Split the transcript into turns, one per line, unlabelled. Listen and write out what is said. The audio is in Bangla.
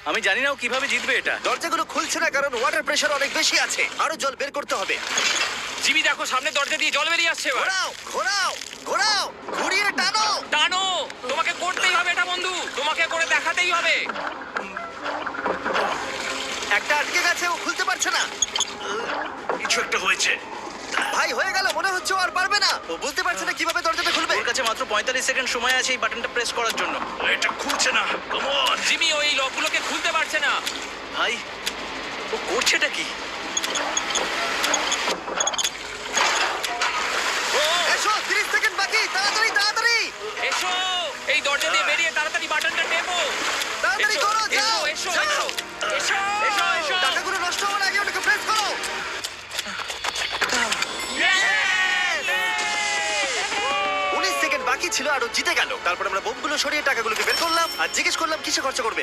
আমি জানি না ও কিভাবে জিতবে এটা।
দরজাগুলো খুলছে না কারণ ওয়াটার প্রেশার অনেক বেশি আছে। আরো জল বের করতে হবে।
জিমি দেখো সামনে দরজা দিয়ে জল বেরিয়ে আসছে এবার।
ঘোরাও ঘোরাও ঘোরাও, ঘুরিয়ে টানো।
টানো, তোমাকে করতেই হবে এটা বন্ধু, তোমাকে করে দেখাতেই হবে।
একটা আটকে গেছে, ও খুলতে পারছে না।
কিছু একটা হয়েছে।
ভাই হয়ে গেল, মনে হচ্ছে ও আর পারবে না। ও বুঝতে পারছে না কিভাবে দরজাটা খুলবে।
ওর কাছে মাত্র 45 সেকেন্ড সময় আছে এই বাটনটা প্রেস করার জন্য।
এটা খুলছে না। Come on.
জিমি ওই লকগুলোকে খুলতে পারছে না।
ভাই ও করছেটা কি?
ও
এসো, 30 সেকেন্ড বাকি, তাড়াতাড়ি তাড়াতাড়ি
এসো, এই দরজা দিয়ে বেরিয়ে তাড়াতাড়ি বাটনটা টেপো।
তাড়াতাড়ি
এসো,
করো, যাও
এসো,
যাও।
এসো, এসো, এসো, এসো।
টাকাগুলো নষ্ট হওয়ার আগে ওটাকে প্রেস করো। 19 সেকেন্ড বাকি ছিল আর ও জিতে গেল। তারপর আমরা বোমগুলো সরিয়ে টাকাগুলোকে বের করলাম আর জিজ্ঞেস করলাম কিসে খরচা করবে।